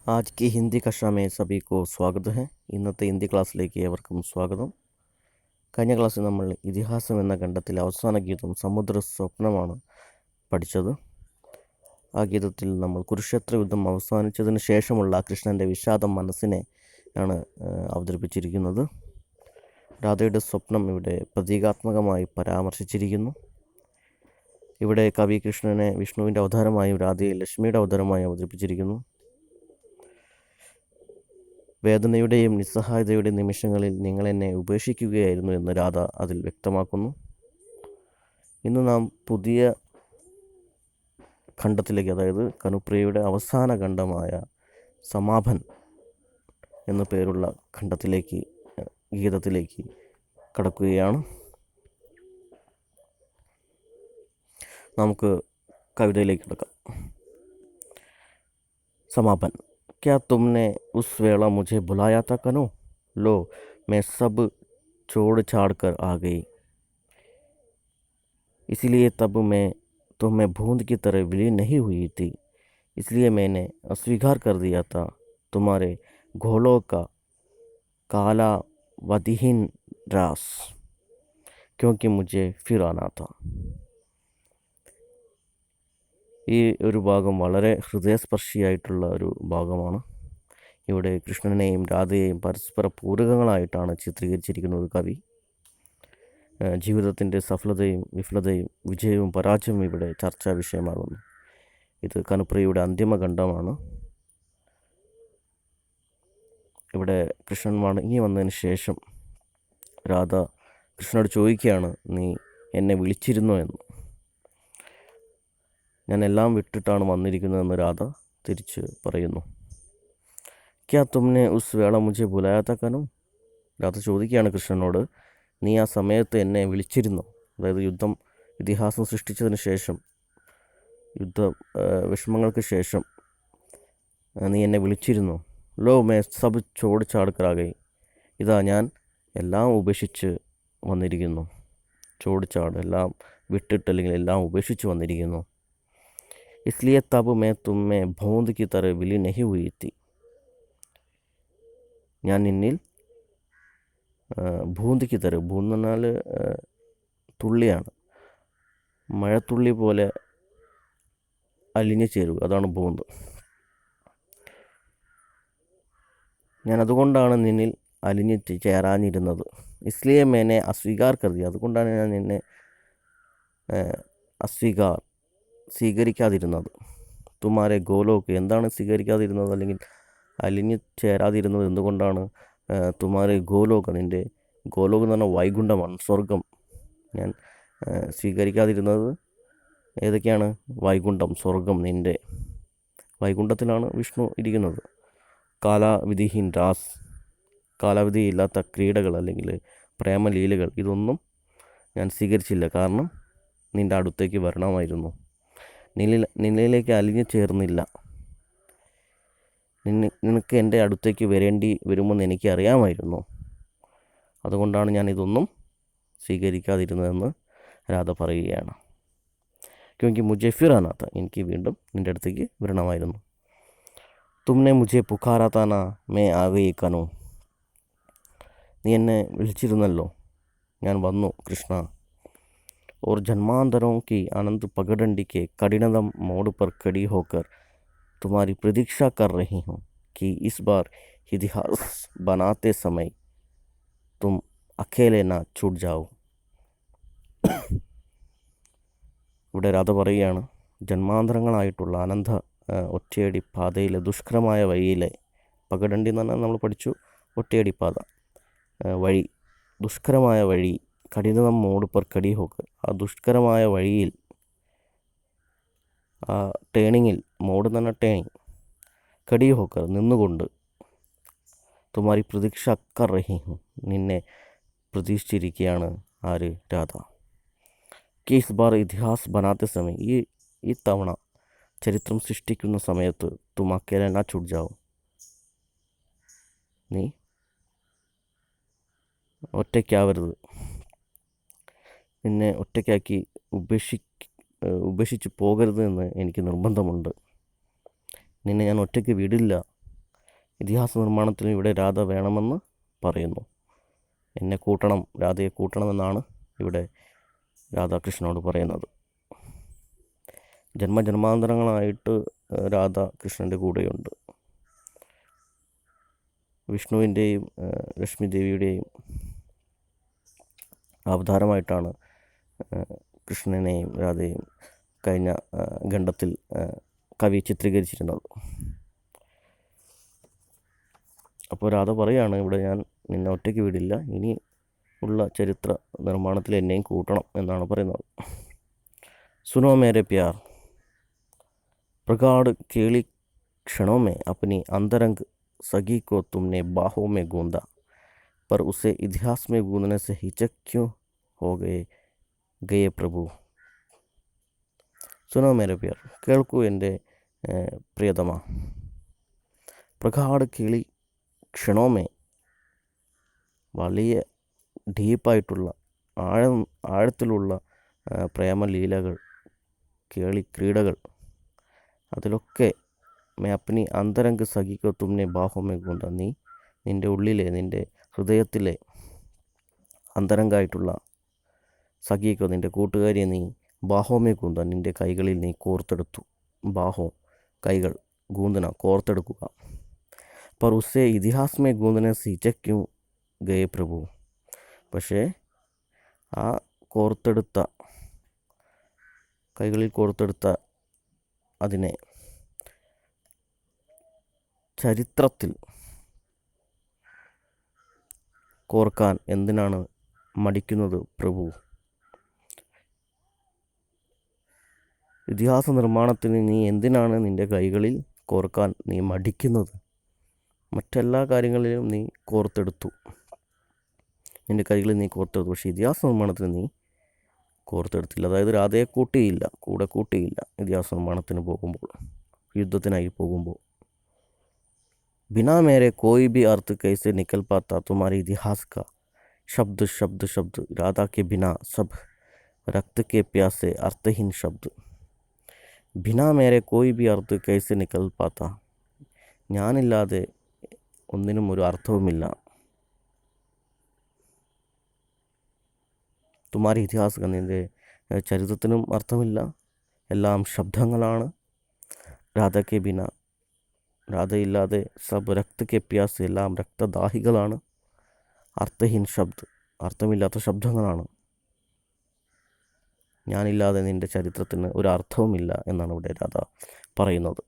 आज की हिंदी कक्षा में सभी को स्वागत है. ഇന്നത്തെ ഹിന്ദി ക്ലാസ്സിലേക്ക് ഏവർക്കും സ്വാഗതം. കഴിഞ്ഞ ക്ലാസ്സിൽ നമ്മൾ ഇതിഹാസം എന്ന ഖണ്ഡത്തിലെ അവസാന ഗീതം സമുദ്ര സ്വപ്നമാണ് പഠിച്ചത്. ആ ഗീതത്തിൽ നമ്മൾ കുരുക്ഷേത്ര യുദ്ധം അവസാനിച്ചതിന് ശേഷമുള്ള കൃഷ്ണൻ്റെ വിഷാദം മനസ്സിനെ ആണ് അവതരിപ്പിച്ചിരിക്കുന്നത്. രാധയുടെ സ്വപ്നം ഇവിടെ പ്രതീകാത്മകമായി പരാമർശിച്ചിരിക്കുന്നു. ഇവിടെ കവി കൃഷ്ണനെ വിഷ്ണുവിൻ്റെ അവതാരമായും രാധയെ ലക്ഷ്മിയുടെ അവതാരമായും അവതരിപ്പിച്ചിരിക്കുന്നു. വേദനയുടെയും നിസ്സഹായതയുടെയും നിമിഷങ്ങളിൽ നിങ്ങൾ എന്നെ ഉപേക്ഷിക്കുകയായിരുന്നു എന്ന് രാധ അതിൽ വ്യക്തമാക്കുന്നു. ഇന്ന് നാം പുതിയ ഖണ്ഡത്തിലേക്ക്, അതായത് കനുപ്രിയയുടെ അവസാന ഖണ്ഡമായ സമാപൻ എന്നു പേരുള്ള ഖണ്ഡത്തിലേക്ക്, ഗീതത്തിലേക്ക് കടക്കുകയാണ്. നമുക്ക് കവിതയിലേക്ക് കിടക്കാം. സമാപൻ. क्या तुमने उस वेला मुझे बुलाया था कनो? लो मैं सब छोड़ छाड़ कर आ गई. इसलिए तब मैं तुम्हें बूंद की तरह विलीन नहीं हुई थी. इसलिए मैंने अस्वीकार कर दिया था तुम्हारे घोलों का काला वदिहीन रास, क्योंकि मुझे फिर आना था. ഈ ഒരു ഭാഗം വളരെ ഹൃദയസ്പർശിയായിട്ടുള്ള ഒരു ഭാഗമാണ്. ഇവിടെ കൃഷ്ണനെയും രാധയെയും പരസ്പര പൂരകങ്ങളായിട്ടാണ് ചിത്രീകരിച്ചിരിക്കുന്നത് കവി. ജീവിതത്തിൻ്റെ സഫലതയും വിഫലതയും വിജയവും പരാജയവും ഇവിടെ ചർച്ചാ വിഷയമാകുന്നു. ഇത് കനുപ്രിയയുടെ അന്തിമഖണ്ഡമാണ്. ഇവിടെ കൃഷ്ണൻ മടങ്ങി വന്നതിന് ശേഷം രാധ കൃഷ്ണനോട് ചോദിക്കുകയാണ്, നീ എന്നെ വിളിച്ചിരുന്നോ എന്ന്. ഞാൻ എല്ലാം വിട്ടിട്ടാണ് വന്നിരിക്കുന്നതെന്ന് രാധ തിരിച്ച് പറയുന്നു. ക്യാ തുമ്നെ ഉസ് വേള മുझे ബുലായ താ കനു? രാധ ചോദിക്കുകയാണ് കൃഷ്ണനോട്, നീ ആ സമയത്ത് എന്നെ വിളിച്ചിരുന്നോ? അതായത് ഇതിഹാസം സൃഷ്ടിച്ചതിന് ശേഷം, വിഷമങ്ങൾക്ക് ശേഷം നീ എന്നെ വിളിച്ചിരുന്നോ? Law may sub ചോട് ചാടുക്കറാകെ. ഇതാ ഞാൻ എല്ലാം ഉപേക്ഷിച്ച് വന്നിരിക്കുന്നു. ചോട് ചാട്, എല്ലാം വിട്ടിട്ട് അല്ലെങ്കിൽ എല്ലാം ഉപേക്ഷിച്ച് വന്നിരിക്കുന്നു. इसलिए तब मैं तुम में बूंद की तरह विलीन नहीं हुई थी. ഞാൻ നിന്നിൽ ബൂന്തിക്ക് തര, ബൂന്ത് എന്ന് പറഞ്ഞാൽ തുള്ളിയാണ്, മഴത്തുള്ളി പോലെ അലിഞ്ഞു ചേരുക, അതാണ് ബൂന്ത്. ഞാൻ അതുകൊണ്ടാണ് നിന്നിൽ അലിഞ്ഞു ചേരാനിരുന്നത്. ഇസ്ലിയെ മേനെ അസ്വീകാർ കരുതി, അതുകൊണ്ടാണ് ഞാൻ നിന്നെ സ്വീകരിക്കാതിരുന്നത്. തുമാരെ ഗോലോക്ക്, എന്താണ് സ്വീകരിക്കാതിരുന്നത് അല്ലെങ്കിൽ അലിഞ്ഞു ചേരാതിരുന്നത് എന്തുകൊണ്ടാണ്? തുമാരെ ഗോലോക, നിൻ്റെ ഗോലോക എന്ന് പറഞ്ഞാൽ വൈകുണ്ഠമാണ്, സ്വർഗം. ഞാൻ സ്വീകരിക്കാതിരുന്നത് ഏതൊക്കെയാണ്? വൈകുണ്ഠം, സ്വർഗം. നിൻ്റെ വൈകുണ്ഠത്തിലാണ് വിഷ്ണു ഇരിക്കുന്നത്. കാലാവിധിഹീൻ രാസ്, കാലാവധിയില്ലാത്ത ക്രീഡകൾ അല്ലെങ്കിൽ പ്രേമലീലകൾ, ഇതൊന്നും ഞാൻ സ്വീകരിച്ചില്ല. കാരണം നിൻ്റെ അടുത്തേക്ക് വരണമായിരുന്നു. നിന്നിലേക്ക് അലിഞ്ഞു ചേർന്നില്ല. നിനക്ക് എൻ്റെ അടുത്തേക്ക് വരേണ്ടി വരുമെന്ന് എനിക്ക് അറിയാമായിരുന്നു. അതുകൊണ്ടാണ് ഞാൻ ഇതൊന്നും സ്വീകരിക്കാതിരുന്നതെന്ന് രാധ പറയുകയാണ്. ക്യോങ്കി മുझे फिर आना था, എനിക്ക് വീണ്ടും നിൻ്റെ അടുത്തേക്ക് വരണമായിരുന്നു. തുമ്നെ മുझे പുകാരാ താ നാ मैं आ गई कनो. നീ എന്നെ വിളിച്ചിരുന്നല്ലോ, ഞാൻ വന്നു കൃഷ്ണ. और जन्मांतरों की अनंत पगडंडी के कठिनतम मोड़ पर खड़ी होकर तुम्हारी प्रतीक्षा कर रही हूँ कि इस बार इतिहास बनाते समय तुम अकेले ना छूट जाओ. ഇവിടെ രാധ പറയുകയാണ്, ജന്മാന്തരങ്ങളായിട്ടുള്ള അനന്ത ഒറ്റയടി പാതയിലെ ദുഷ്കരമായ വഴിയിലെ, പകടണ്ടി എന്ന് പറഞ്ഞാൽ നമ്മൾ പഠിച്ചു ഒറ്റയടി പാത, വഴി, ദുഷ്കരമായ വഴി, കഠിനതം മോഡ് പർ കടി ഹോക്കർ, ആ ദുഷ്കരമായ വഴിയിൽ, ആ ടേണിങ്ങിൽ, മോഡ് എന്ന് പറഞ്ഞാൽ ടേണിങ്, കടി ഹോക്കർ നിന്നുകൊണ്ട്, തുമാരി പ്രതീക്ഷ കർ റഹി ഹും, നിന്നെ പ്രതീക്ഷിച്ചിരിക്കുകയാണ് ആര്? രാധ. കേസ് ബാർ ഇതിഹാസ് ബനാത്തെ സമയം, ഈ തവണ ചരിത്രം സൃഷ്ടിക്കുന്ന സമയത്ത് തും അക്കേലെ നാ ചുട്ട് ജാവോ, നീ ഒറ്റയ്ക്കാവരുത്, നിന്നെ ഒറ്റയ്ക്കാക്കി ഉപേക്ഷിച്ച് പോകരുത് എന്ന് എനിക്ക് നിർബന്ധമുണ്ട്. നിന്നെ ഞാൻ ഒറ്റയ്ക്ക് വിടില്ല ഇതിഹാസ നിർമ്മാണത്തിലും ഇവിടെ രാധ വേണമെന്ന് പറയുന്നു. എന്നെ കൂട്ടണം, രാധയെ കൂട്ടണമെന്നാണ് ഇവിടെ രാധാകൃഷ്ണനോട് പറയുന്നത്. ജന്മജന്മാന്തരങ്ങളായിട്ട് രാധ കൃഷ്ണൻ്റെ കൂടെയുണ്ട്. വിഷ്ണുവിൻ്റെയും ലക്ഷ്മി ദേവിയുടെയും അവതാരമായിട്ടാണ് കൃഷ്ണനെയും രാധയെയും കഴിഞ്ഞ ഖണ്ഡത്തിൽ കവി ചിത്രീകരിച്ചിരുന്നത്. അപ്പോൾ രാധ പറയാണ്, ഇവിടെ ഞാൻ നിന്നെ ഒറ്റയ്ക്ക് വിടില്ല, ഇനി ഉള്ള ചരിത്ര നിർമ്മാണത്തിൽ എന്നെയും കൂട്ടണം എന്നാണ് പറയുന്നത്. സുനോ മേരെ പ്യാർ प्रगाढ़ केली क्षणों में अपनी अंतरंग सगी को तुमने बाहों में गूंदा, पर उसे इतिहास में गूंदने से हिचक क्यों हो गए प्रभु. सुनो मेरे प्यार, കേൾക്കൂ എൻ്റെ പ്രിയതമ. പ്രഗാഢ കേളി ക്ഷണോമേ, വലിയ ഡീപ്പായിട്ടുള്ള ആഴത്തിലുള്ള പ്രേമലീലകൾ, കേളി ക്രീഡകൾ, അതിലൊക്കെ മേ അപ്നി അന്തരംഗ സഖിക്കോ തുമ്നെ ബാഹോമേ ഗൂണ്ട, നീ നിൻ്റെ ഉള്ളിലെ, നിൻ്റെ ഹൃദയത്തിലെ അന്തരംഗമായിട്ടുള്ള സഖിക്കോ, നിൻ്റെ കൂട്ടുകാരിയെ നീ ബാഹോമേ ഗൂന്ത, നിൻ്റെ കൈകളിൽ നീ കോർത്തെടുത്തു. ബാഹോ കൈകൾ, ഗൂന്തന കോർത്തെടുക്കുക. पर उसे ഇതിഹാസ് മേ ഗൂന്തനെ സിചക്യും ഗയേ പ്രഭു, പക്ഷേ ആ കോർത്തെടുത്ത കൈകളിൽ കോർത്തെടുത്ത അതിനെ ചരിത്രത്തിൽ കോർക്കാൻ എന്തിനാണ് മടിക്കുന്നത് പ്രഭു? ഇതിഹാസ നിർമ്മാണത്തിന് നീ എന്തിനാണ് നിൻ്റെ കൈകളിൽ കോർക്കാൻ നീ മടിക്കുന്നത്? മറ്റെല്ലാ കാര്യങ്ങളിലും നീ കോർത്തെടുത്തു, നിൻ്റെ കൈകളിൽ നീ കോർത്തെടുത്തു, പക്ഷേ ഇതിഹാസ നിർമ്മാണത്തിന് നീ കോർത്തെടുത്തില്ല. അതായത് രാധയെ കൂടെ കൂട്ടിയില്ല ഇതിഹാസ നിർമ്മാണത്തിന് പോകുമ്പോൾ, യുദ്ധത്തിനായി പോകുമ്പോൾ. बिना मेरे कोई भी अर्थ कैसे निकल पाता तुम्हारे इतिहास का, शब्द शब्द शब्द राधा के बिना सब रक्त के प्यासे अर्थहीन शब्द. बिना मेरे कोई भी अर्थ कैसे निकल पाता, ഞാനില്ലാതെ ഒന്നിനും ഒരു അർത്ഥവുമില്ല. തുമാരി ഇതിഹാസ, നിൻ്റെ ചരിത്രത്തിനും അർത്ഥമില്ല, എല്ലാം ശബ്ദങ്ങളാണ്. രാധയ്ക്ക് ബിന, രാധയില്ലാതെ സബ് രക്ത കെ പ്യാസ്, എല്ലാം രക്തദാഹികളാണ്. അർത്ഥഹീൻ ശബ്ദ്, അർത്ഥമില്ലാത്ത ശബ്ദങ്ങളാണ്. ഞാനില്ലാതെ നിൻ്റെ ചരിത്രത്തിന് ഒരു അർത്ഥവുമില്ല എന്നാണ് ഇവിടെ രാധ പറയുന്നത്.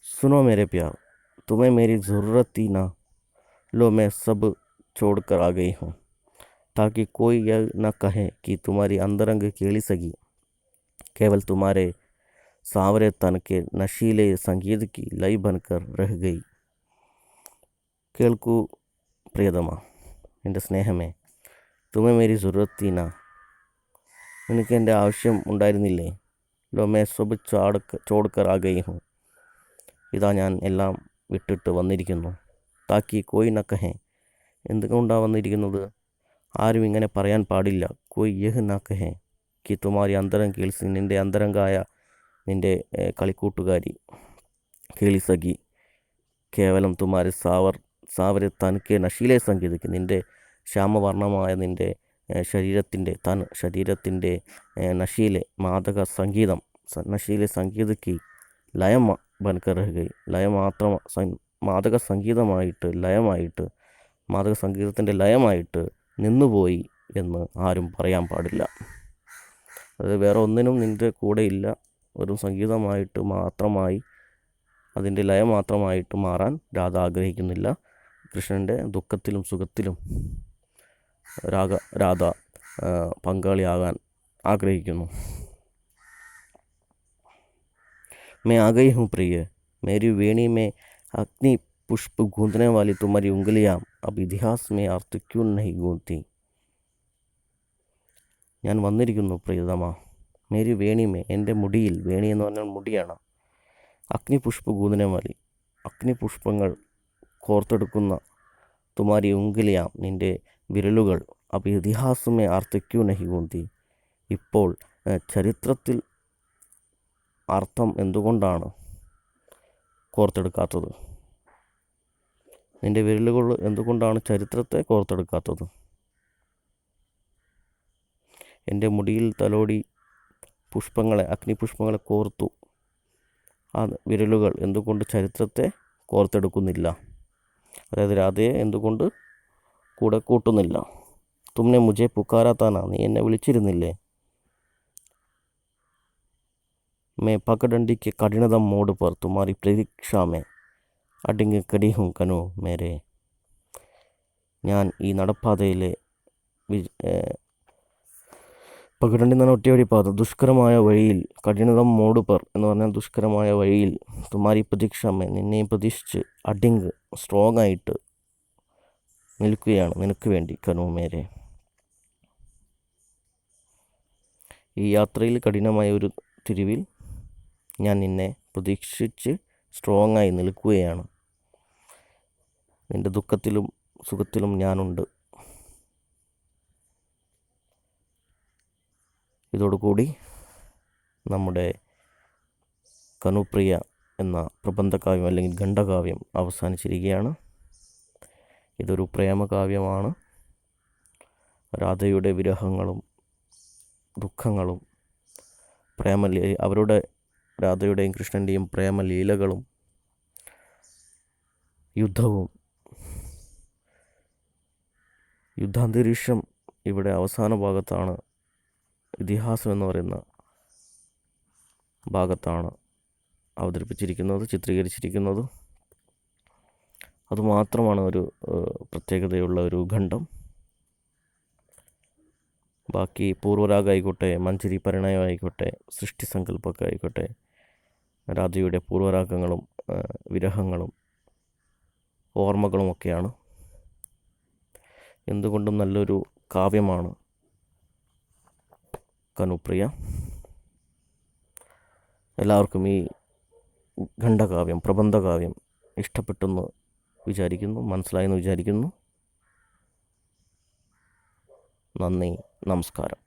सुनो मेरे प्यार, तुम्हें मेरी ज़रूरत ही ना, लो मैं सब छोड़ कर आ गई हूँ, ताकि कोई यह न कहे कि तुम्हारी अंतरंग केली सगी केवल तुम्हारे सांवरे तन के नशीले संगीत की लय बनकर रह गई. കേൾക്കൂ പ്രിയതമ, എൻ്റെ സ്നേഹമേ, തുമേ മേരി സുറത്ത് തീന, നിനക്ക് എൻ്റെ ആവശ്യം ഉണ്ടായിരുന്നില്ലേ? ലോ മേ സബ് ചോഡ്കർ ആ ഗയി ഹൂँ, ഇതാ ഞാൻ എല്ലാം വിട്ടിട്ട് വന്നിരിക്കുന്നു. താക്കി കോയി ന കഹേ, എന്തുകൊണ്ടാണ് വന്നിരിക്കുന്നത്? ആരും ഇങ്ങനെ പറയാൻ പാടില്ല. കോയി യഹ് ന കഹേ കി തുമാരി അന്തരം കേൾസി, നിൻ്റെ അന്തരംഗായ നിൻ്റെ കളിക്കൂട്ടുകാരി കേളിസഖി കേവലം തുമാരി സാവരെ തനിക്ക് നശീലെ സംഗീതയ്ക്ക്, നിൻ്റെ ശ്യാമവർണ്ണമായ നിൻ്റെ ശരീരത്തിൻ്റെ നശീലെ മാദക സംഗീതം, നശീലെ സംഗീതയ്ക്ക് ലയം ബൻകർ ഗയി, മാദക സംഗീതമായിട്ട് മാദക സംഗീതത്തിൻ്റെ ലയമായിട്ട് നിന്നുപോയി എന്ന് ആരും പറയാൻ പാടില്ല. അത് വേറെ ഒന്നിനും നിൻ്റെ കൂടെ ഇല്ല, ഒരു സംഗീതമായിട്ട് മാത്രമായി, അതിൻ്റെ ലയം മാത്രമായിട്ട് മാറാൻ രാധ ആഗ്രഹിക്കുന്നില്ല. കൃഷ്ണൻ്റെ ദുഃഖത്തിലും സുഖത്തിലും രാധ പങ്കാളിയാകാൻ ആഗ്രഹിക്കുന്നു. मैं आ गई हूँ प्रिय, मेरी वेणी में अग्नि पुष्प गूंदने वाली तुम्हारी उंगलियाँ अब ഇതിഹാസ് में अर्थ क्यों नहीं गूंथती. ഞാൻ വന്നിരിക്കുന്നു പ്രിയതമ. മേരി വേണിമേ, എൻ്റെ മുടിയിൽ, വേണി എന്ന് പറഞ്ഞാൽ മുടിയാണ്. അഗ്നിപുഷ്പ ഗൂന്ദനെ വാലി, അഗ്നിപുഷ്പങ്ങൾ കോർത്തെടുക്കുന്ന തുമാരി ഉംഗലിയാം, നിൻ്റെ വിരലുകൾ. അപ്പോൾ ഇതിഹാസമേ അർത്ഥക്യൂ നഹി ഗൂന്തി, ഇപ്പോൾ ചരിത്രത്തിൽ അർത്ഥം എന്തുകൊണ്ടാണ് കോർത്തെടുക്കാത്തത്? നിൻ്റെ വിരലുകൾ എന്തുകൊണ്ടാണ് ചരിത്രത്തെ കോർത്തെടുക്കാത്തത്? എൻ്റെ മുടിയിൽ തലോടി അഗ്നിപുഷ്പങ്ങളെ കോർത്തു ആ വിരലുകൾ എന്തുകൊണ്ട് ചരിത്രത്തെ കോർത്തെടുക്കുന്നില്ല? അതായത് രാധയെ എന്തുകൊണ്ട് കൂടെ കൂട്ടുന്നില്ല? തുമ്നെ മുജെ പുക്കാരാത്താനാ, നീ എന്നെ വിളിച്ചിരുന്നില്ലേ? മേ പകഡണ്ടിക്ക് കഠിനതം മോഡ് പർ തുമാരി പ്രതീക്ഷാമേ അടിങ്ങ് കടിഹും കനു മേരെ. ഞാൻ ഈ നടപ്പാതയിലെ പകഡണ്ടി എന്ന് പറഞ്ഞാൽ ഒറ്റയടി പാത, ദുഷ്കരമായ വഴിയിൽ, കഠിനതം മോഡ് പർ എന്ന് പറഞ്ഞാൽ ദുഷ്കരമായ വഴിയിൽ, തുമാരി പ്രതീക്ഷാമേ നിന്നെയും പ്രതീക്ഷിച്ച്, അടിങ് സ്ട്രോങ് ആയിട്ട് നിൽക്കുകയാണ് നിനക്ക് വേണ്ടി, കനു മേരെ. ഈ യാത്രയിൽ കഠിനമായ ഒരു തിരിവിൽ ഞാൻ നിന്നെ പ്രതീക്ഷിച്ച് സ്ട്രോങ് ആയി നിൽക്കുകയാണ്. നിൻ്റെ ദുഃഖത്തിലും സുഖത്തിലും ഞാനുണ്ട്. ഇതോടുകൂടി നമ്മുടെ കനുപ്രിയ എന്ന പ്രബന്ധകാവ്യം അല്ലെങ്കിൽ ഖണ്ഡകാവ്യം അവസാനിച്ചിരിക്കുകയാണ്. ഇതൊരു പ്രേമകാവ്യമാണ്. രാധയുടെ വിരഹങ്ങളും ദുഃഖങ്ങളും രാധയുടെയും കൃഷ്ണൻ്റെയും പ്രേമലീലകളും യുദ്ധവും, യുദ്ധാന്തരീക്ഷം ഇവിടെ അവസാന ഭാഗത്താണ്, ഇതിഹാസം എന്ന് പറയുന്ന ഭാഗത്താണ് അവതരിപ്പിച്ചിരിക്കുന്നത്, ചിത്രീകരിച്ചിരിക്കുന്നത്. അതുമാത്രമാണ് ഒരു പ്രത്യേകതയുള്ള ഒരു ഖണ്ഡം. ബാക്കി പൂർവ്വരാഗമായിക്കോട്ടെ, മഞ്ചരി പരിണയമായിക്കോട്ടെ, സൃഷ്ടിസങ്കല്പമൊക്കെ ആയിക്കോട്ടെ, രാധയുടെ പൂർവ്വരാഗങ്ങളും വിരഹങ്ങളും ഓർമ്മകളുമൊക്കെയാണ്. എന്തുകൊണ്ടും നല്ലൊരു കാവ്യമാണ് കനുപ്രിയ. എല്ലാവർക്കും ഈ ഖണ്ഡകാവ്യം, പ്രബന്ധകാവ്യം ഇഷ്ടപ്പെട്ടെന്ന് വിചാരിക്കുന്നു, മനസ്സിലായെന്ന് വിചാരിക്കുന്നു. നന്ദി, നമസ്കാരം.